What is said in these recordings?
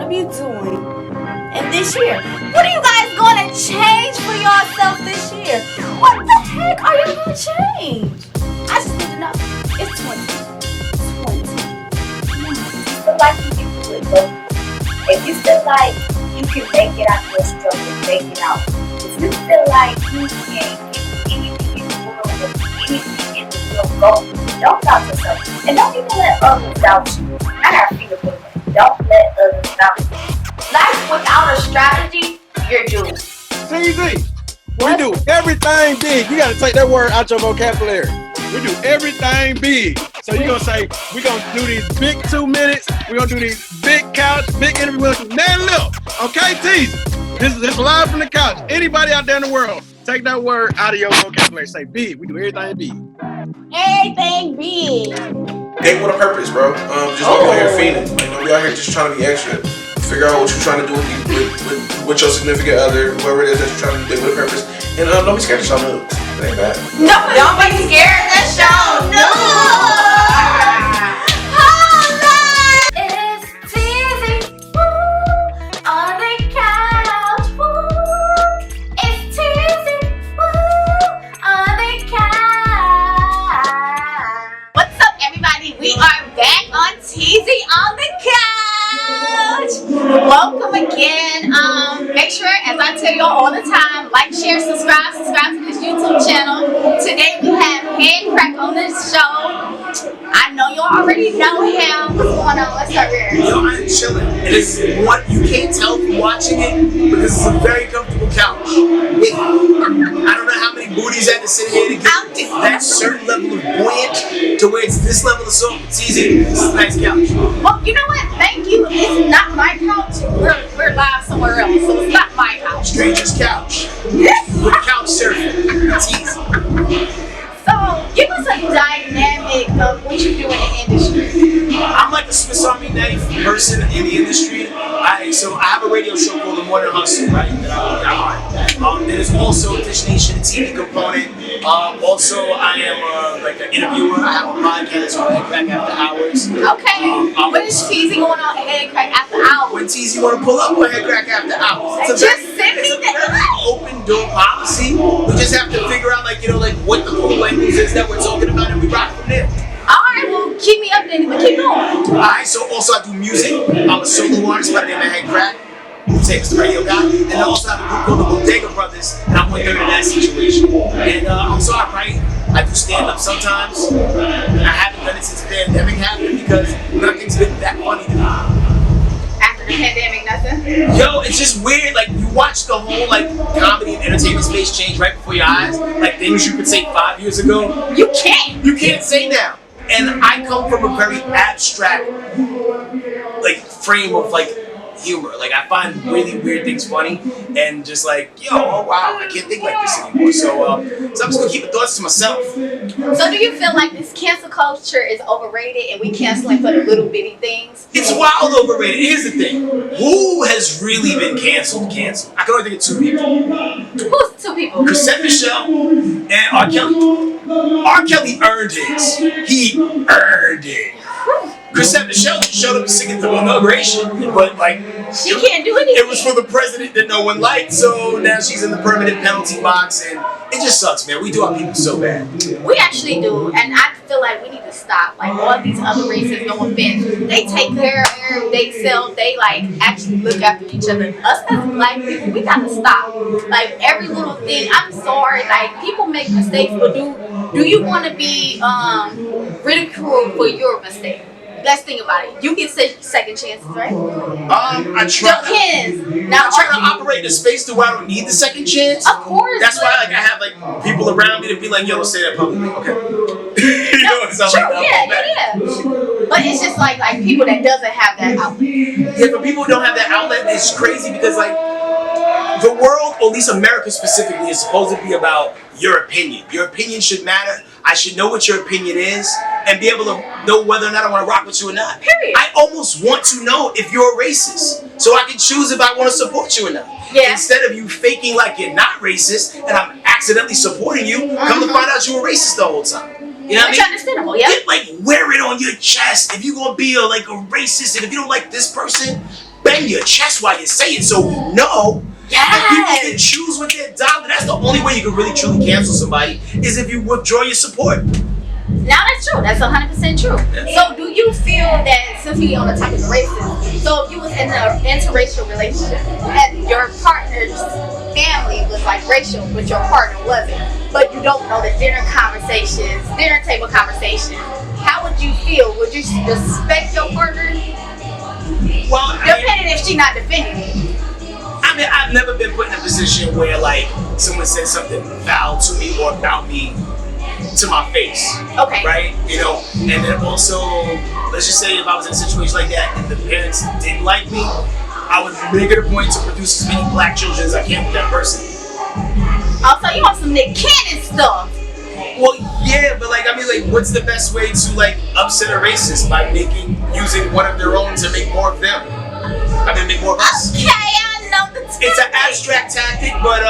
gonna be doing in this year? What are you guys gonna change for yourself this year? What the heck are you gonna change? I just need to know. It's 2020. Feel like you can do it, but if you feel like you can make it out of your struggle, make it out. If you feel like you can't get anything in the world, or anything in the world go, don't doubt yourself. And don't even let others doubt you. I got a feeling for it. Don't let others doubt you. Life without a strategy, you're doomed. Tezzie, we do everything big. You got to take that word out your vocabulary. We do everything big. So you're going to say, we're going to do these big 2 minutes. We're going to do these big couch, big interview. Man, look. Okay, Tezzie, this is live from the couch. Anybody out there in the world, take that word out of your vocabulary. Say big. We do everything big. Everything big. Date with a purpose, bro. Just don't go here fiending. Like, don't be out here just trying to be extra. Figure out what you're trying to do with your significant other, whoever it is that you're trying to date with a purpose. And don't be scared to show nudes. It ain't bad. Don't be scared to show nudes. It's Tezzie, woo, on the couch, woo. It's Tezzie, woo, on the couch. What's up, everybody? We are back on Tezzie on the couch. Welcome again. Make sure, as I tell you all the time, like, share, subscribe to this YouTube channel. Today we have HeadKrack on this show. I know you already know him. What's going on? Let's start here. Yo, I'm chilling. And it's what you can't tell from watching it because it's a very comfortable couch. I don't know how many booties had to sit here to get that certain level of buoyant to where it's this level of soft. It's easy. It's a nice couch. Well, you know what? Thank you. It's not my couch. We're live somewhere else, so it's not my couch. Stranger's couch. With couch surfing. It's easy. So, give us a dynamic of what you do in the industry. I'm like a Swiss Army knife person in the industry. So I have a radio show called The Morning Hustle, right? That I'm on. There's also a Dish Nation TV component. Also, I am like an interviewer. I have a podcast called HeadKrack After Hours. Okay. What is Tezzie going on at HeadKrack After Hours? When Tezzie want to pull up on HeadKrack After Hours. It's a very open door policy. We just have to figure out, like, you know, like what the cool language is that we're talking about, and we rock from there. Alright, well, keep me updated, but keep going. Alright, so also I do music. I'm a solo artist by the name of HeadKrack, who takes the radio guy. And I also have a group called the Bodega Brothers, and I'm one third in that situation. And also I write, I do stand-up sometimes. I haven't done it since the pandemic happened because nothing's been that funny to me. After the pandemic, nothing? Yo, it's just weird, like you watch the whole like comedy and entertainment space change right before your eyes. Like things you could say 5 years ago. You can't say now. And I come from a very abstract like frame of like humor. Like I find really weird things funny and just like, yo, oh wow, I can't think like this anymore. So I'm just gonna keep the thoughts to myself. So do you feel like this cancel culture is overrated and we canceling for the little bitty things? It's wild overrated. Here's the thing. Who has really been canceled? I can only think of 2 people. Who's the 2 people? Chrisette Michelle and R. Kelly. R. Kelly earned his. He earned it. Chrisette Michelle showed up singing to the inauguration, but like she can't do anything. It was for the president that no one liked, so now she's in the permanent penalty box, and it just sucks, man. We do our people so bad. We actually do, and I feel like we need to stop. Like all these other races, no offense, they take care of themselves. They like actually look after each other. Us as black people, we gotta stop. Like every little thing. I'm sorry, like people make mistakes, but do you want to be ridiculed for your mistake? Let's think about it. You get second chances, right? I try to operate in a space to where I don't need the second chance. Of course. That's why like I have like people around me to be like, yo, say that publicly, okay? You know what I'm saying? Yeah. But it's just like people that doesn't have that outlet. Yeah, but people who don't have that outlet, it's crazy because like the world, or at least America specifically, is supposed to be about your opinion. Your opinion should matter. I should know what your opinion is and be able to know whether or not I want to rock with you or not. Period. I almost want to know if you're a racist so I can choose if I want to support you or not. Yeah. Instead of you faking like you're not racist and I'm accidentally supporting you, come to find out you were racist the whole time. You know what I mean? Understandable, yeah. Like wear it on your chest if you're gonna be a racist, and if you don't like this person, bang your chest while you say it so we know. And people can choose with their dollar. That's the only way you can really truly cancel somebody is if you withdraw your support. Now that's true. That's 100% true. So do you feel that, since we on the topic of racism, so if you was in an interracial relationship and your partner's family was like racial, but your partner wasn't, but you don't know the dinner table conversations, how would you feel? Would you respect your partner? Well, Depending if she's not defending it. I mean, I've never been put in a position where like someone said something foul to me or about me to my face. Okay. Right? You know, and then also, let's just say if I was in a situation like that and the parents didn't like me, I would make it a point to produce as many black children as I can with that person. Also, you want some Nick Cannon stuff. Well, yeah, but like, I mean, like, what's the best way to like upset a racist? By using one of their own to make more of them. I mean, make more of us. Okay, I know the tactic. It's an abstract tactic, but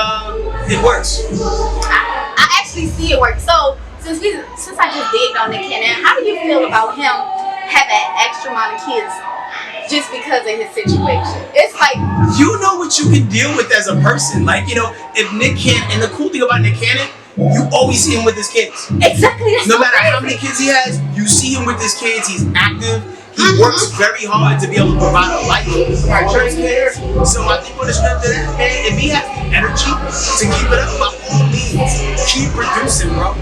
it works. I actually see it work. So since I just digged on Nick Cannon, how do you feel about him having an extra amount of kids just because of his situation? It's like, you know what you can deal with as a person. Like, you know, if Nick Cannon, and the cool thing about Nick Cannon, you always see him with his kids. exactly. That's No so matter crazy. how many kids he has, you see him with his kids. He's active. He works very hard to be able to provide a life for his kids. So I think on the strength of that, man, if he has the energy to keep it up, by all means, keep producing, bro.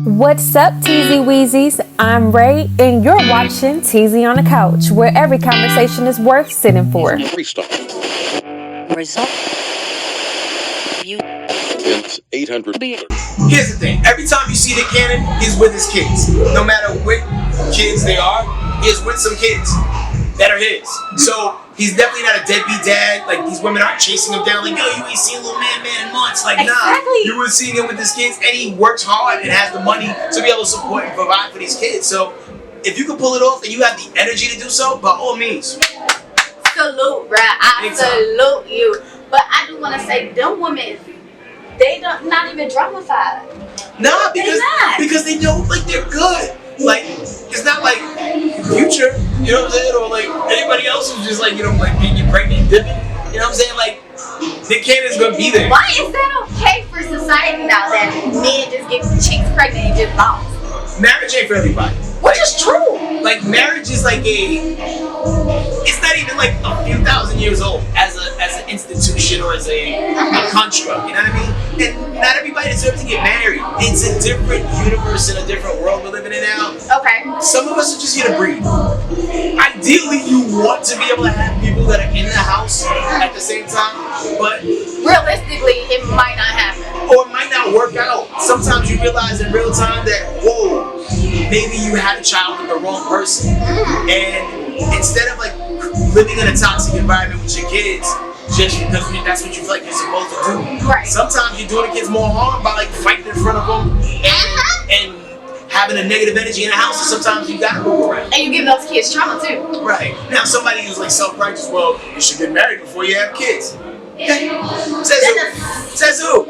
What's up, Teezy Weezies? I'm Ray, and you're watching Teezy on the Couch, where every conversation is worth sitting for. It's 800. Here's the thing. Every time you see Nick Cannon, he's with his kids. No matter what kids they are, he's with some kids that are his. So he's definitely not a deadbeat dad. Like, these women aren't chasing him down like, yo, you ain't seen little man in months. Like, Exactly. nah. You were seeing him with his kids, and he works hard and has the money to be able to support and provide for these kids. So if you can pull it off and you have the energy to do so, by all means. Salute, bruh. I salute you. But I do want to say, them women, they don't not even dramafied. Nah, not. because they know, like, they're good. Like, it's not like Future, you know what I'm saying? Or like anybody else who's just like, you know, like getting pregnant, dipping. You know what I'm saying? Like, Nick Cannon's gonna be there. Why is that okay for society now that men just get chicks pregnant and just bounce? Marriage ain't for everybody. Which is true. Like, marriage is like it's not even like a few thousand years old as an institution or as a construct, you know what I mean? And not everybody deserves to get married. It's a different universe and a different world we're living in now. Okay. Some of us are just here to breathe. Ideally, you want to be able to have people that are in the house at the same time, but Realistically, it might not happen. or it might not work out. Sometimes you realize in real time that, whoa, maybe you had a child with the wrong person. And instead of like living in a toxic environment with your kids, just because that's what you feel like you're supposed to do. Right. Sometimes you're doing the kids more harm by like fighting in front of them and having a negative energy in the house. And sometimes you gotta move around. And you give those kids trauma too. Right. Now somebody who's like self-righteous, well, you should get married before you have kids. Okay. Says who? Says who?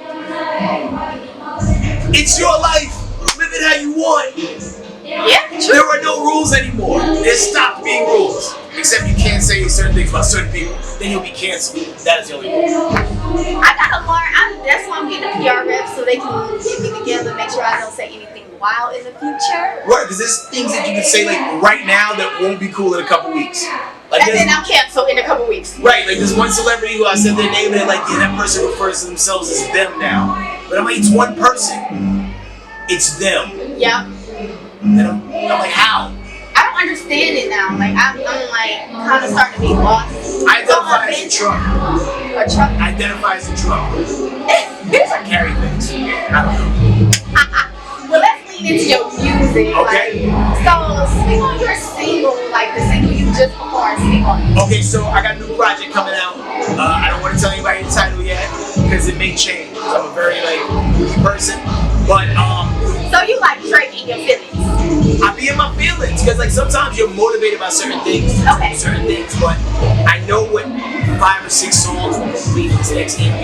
It's your life. Live it how you want. Yeah, true. There are no rules anymore. There stopped being rules. Except you can't say certain things about certain people. Then you'll be canceled. That is the only rule. I gotta learn. That's why I'm getting a PR rep so they can get me together, make sure I don't say anything wild in the future. Right, because there's things that you can say like right now that won't be cool in a couple weeks. Like, And then I'm canceled in a couple weeks. right, like there's one celebrity who I said their name and they're like, yeah, that person refers to themselves as them now. But I'm like, it's one person. It's them. Yeah. And I'm like, how? I don't understand it now. Like I'm like kind of starting to be lost. Identify as a truck. A truck. Identify as a truck. I carry things. I don't know. Well, let's lean into your music. Okay. Like, so speak on your single, like the single you just performed. Speak on it. Okay, so I got a new project coming out. I don't want to tell anybody the title yet because it may change. I'm a very like moody person, but So you like Drake in your feelings? I be in my feelings because like sometimes you're motivated by certain things, Okay. certain things, but I know what 5 or 6 songs will complete this next EP.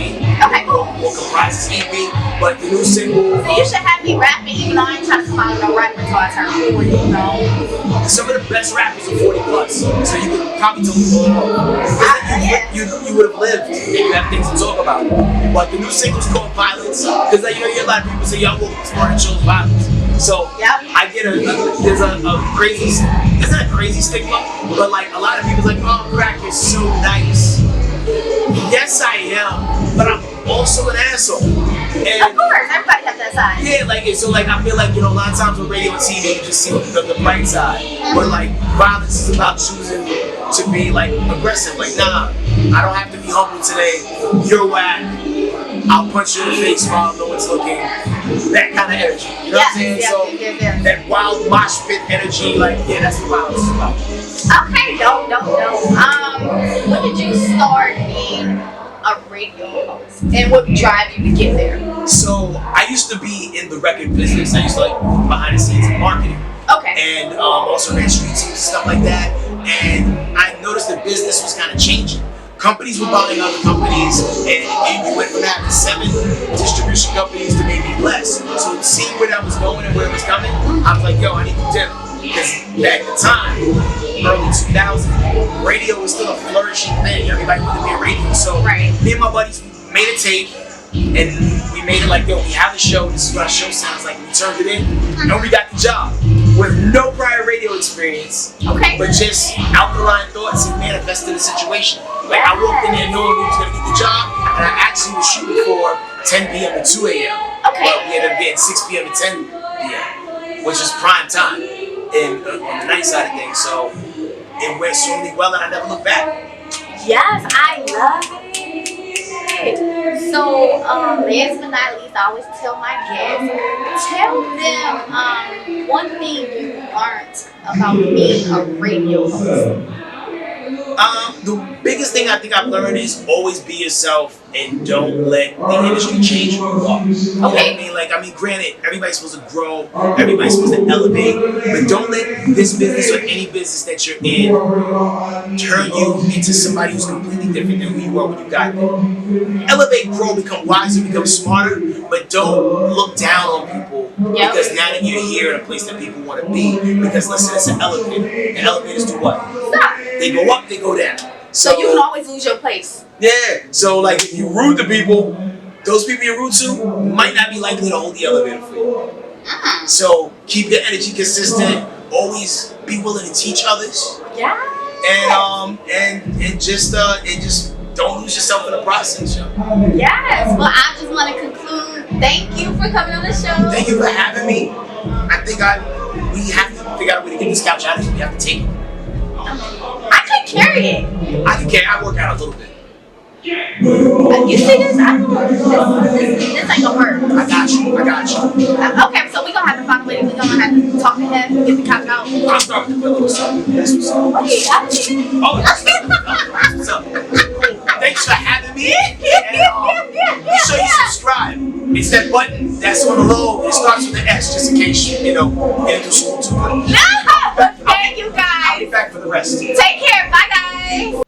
Okay, cool. Will comprise this EP, but the new single. So you should have me rapping, even though I ain't trying to come out with no rapping until I turn 40, you know? Some of the best rappers are 40 plus, so you could probably tell me you would have lived and you have things to talk about. But the new single's called Violence, because you know, you hear a lot of people say, "Yo, well, it's more than chose violence." So I get there's a crazy, it's not a crazy stigma, but like a lot of people's like, "Oh, crack is so nice." Yes, I am, but I'm also an asshole. And of course, everybody has that side. yeah, like so, like I feel like, you know, a lot of times with radio and TV, you just see the bright side, but like violence is about choosing to be like aggressive. Like, nah, I don't have to be humble today. You're whack. I'll punch you in the face while no one's looking. That kind of energy, you know what I'm saying? So that wild mosh pit energy, like, yeah, that's what violence is about. Okay, dope. When did you start being a radio host, and what drive you to get there? So I used to be in the record business. I used to like behind the scenes in marketing. Okay. And also ran street teams and stuff like that. And I noticed the business was kind of changing. Companies were buying other companies, and you went from having 7 distribution companies to maybe less. So seeing where that was going and where it was coming, I was like, yo, I need to dip. Because back at the time, early 2000, radio was still a flourishing thing. Everybody wanted to be a radio. So me and my buddies made a tape, and we made it like, yo, we have a show, this is what our show sounds like. We turned it in, and we got the job. With no prior radio experience, but just alkaline thoughts and manifested the situation. Like, I walked in there knowing we was going to get the job, and I actually was shooting for 10 p.m. to 2 a.m. But we ended up getting 6 p.m. to 10 p.m., which is prime time on the night side of things. So it went so really well, and I never looked back. Yes, I love it. So, last but not least, I always tell my guests, tell them one thing you learned about being a radio host. The biggest thing I think I've learned is always be yourself and don't let the industry change who you are. You know what I mean? Like, granted, everybody's supposed to grow, everybody's supposed to elevate, but don't let this business or any business that you're in turn you into somebody who's completely different than who you were when you got there. Elevate, grow, become wiser, become smarter, but don't look down on people because now that you're here in a place that people want to be. Because listen, it's an elevator. And elevators do what? Stop. They go up, they go down. So you can always lose your place. Yeah. So like if you rude to people, those people you're rude to might not be likely to hold the elevator for you. So keep your energy consistent. Always be willing to teach others. Yeah. And just don't lose yourself in the process, yo. Yes. Well, I just want to conclude. Thank you for coming on the show. Thank you for having me. I think we have to figure out a way to get this couch out of here. We have to take it. I can carry it. I can carry. I work out a little bit. You see this? I don't know. This ain't gonna hurt. I got you. Okay, so we're gonna have to find a way. We're gonna have to talk to him, get the couch out. I'll start with a little something. That's what's up. Okay, that's it. Oh, that's what's up. Thanks for having me. And make sure you subscribe. It's that button that's on the low. It starts with an S, just in case you get into school too quick. No! Thank you guys. I'll be back for the rest. Take care. Bye, guys.